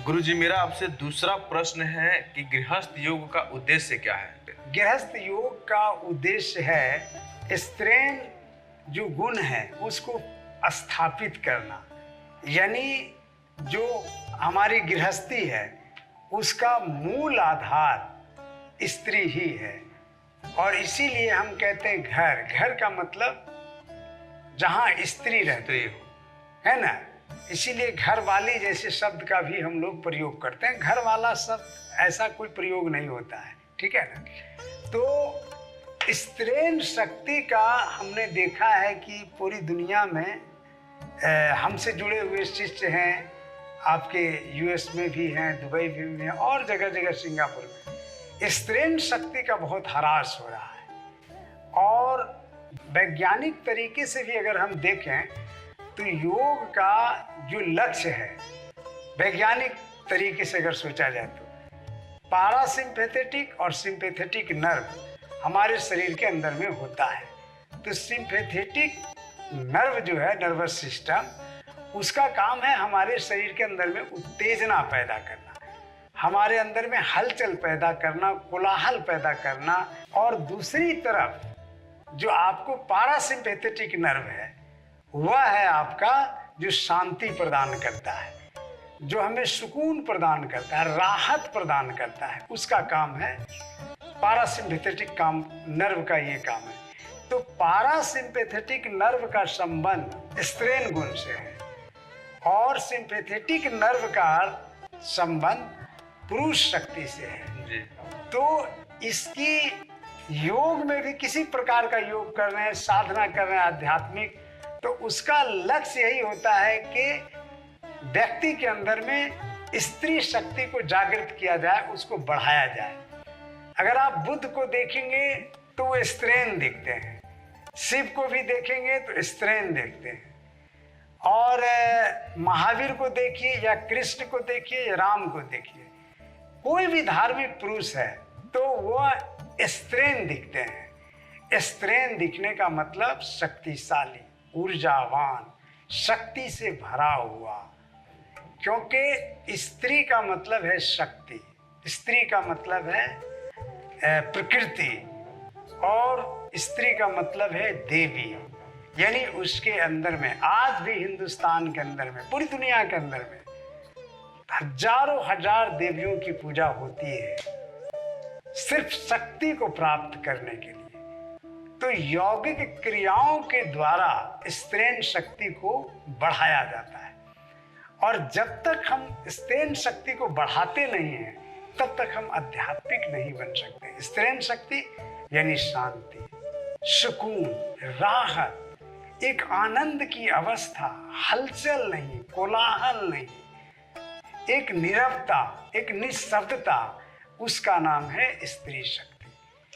गुरुजी, मेरा आपसे दूसरा प्रश्न है कि गृहस्थ योग का उद्देश्य क्या है? गृहस्थ योग का उद्देश्य है स्त्रीण जो गुण है उसको स्थापित करना, यानी जो हमारी गृहस्थी है उसका मूल आधार स्त्री ही है। और इसीलिए हम कहते हैं घर का मतलब जहाँ स्त्री रहती हो, है ना। इसीलिए घर वाली जैसे शब्द का भी हम लोग प्रयोग करते हैं। घर वाला शब्द ऐसा कोई प्रयोग नहीं होता है, ठीक है ना। तो स्त्रीण शक्ति का हमने देखा है कि पूरी दुनिया में हमसे जुड़े हुए शिष्य हैं, आपके यूएस में भी हैं, दुबई में हैं और जगह जगह सिंगापुर में स्त्रीण शक्ति का बहुत ह्रास हो रहा है। और वैज्ञानिक तरीके से भी अगर हम देखें तो योग का जो लक्ष्य है वैज्ञानिक तरीके से अगर सोचा जाए तो पारासिम्पैथेटिक और सिंपैथेटिक नर्व हमारे शरीर के अंदर में होता है। तो सिंपैथेटिक नर्व जो है, नर्वस सिस्टम, उसका काम है हमारे शरीर के अंदर में उत्तेजना पैदा करना, हमारे अंदर में हलचल पैदा करना, कोलाहल पैदा करना। और दूसरी तरफ जो आपको पारासिम्पैथेटिक नर्व है वह है आपका जो शांति प्रदान करता है, जो हमें सुकून प्रदान करता है, राहत प्रदान करता है। उसका काम है पारासिम्पैथेटिक काम, नर्व का ये काम है। तो पारासिम्पैथेटिक नर्व का संबंध स्त्रीण गुण से है और सिंपैथेटिक नर्व का संबंध पुरुष शक्ति से है जी। तो इसकी योग में भी किसी प्रकार का योग कर रहे हैं, साधना कर रहे हैं आध्यात्मिक, तो उसका लक्ष्य यही होता है कि व्यक्ति के अंदर में स्त्री शक्ति को जागृत किया जाए, उसको बढ़ाया जाए। अगर आप बुद्ध को देखेंगे तो वो स्त्रीण दिखते हैं, शिव को भी देखेंगे तो स्त्रीण देखते हैं, और महावीर को देखिए या कृष्ण को देखिए या राम को देखिए, कोई भी धार्मिक पुरुष है तो वह स्त्रीण दिखते हैं। स्त्रीण दिखने का मतलब शक्तिशाली, ऊर्जावान, शक्ति से भरा हुआ, क्योंकि स्त्री का मतलब है शक्ति, स्त्री का मतलब है प्रकृति, और स्त्री का मतलब है देवी। यानी उसके अंदर में आज भी हिंदुस्तान के अंदर में, पूरी दुनिया के अंदर में हजारों हजार देवियों की पूजा होती है सिर्फ शक्ति को प्राप्त करने के लिए। तो यौगिक क्रियाओं के द्वारा स्त्रीण शक्ति को बढ़ाया जाता है, और जब तक हम स्त्रीण शक्ति को बढ़ाते नहीं हैं तब तक हम आध्यात्मिक नहीं बन सकते। स्त्रीण शक्ति यानी शांति, सुकून, राहत, एक आनंद की अवस्था, हलचल नहीं, कोलाहल नहीं, एक नीरवता, एक निःशब्दता, उसका नाम है स्त्री शक्ति।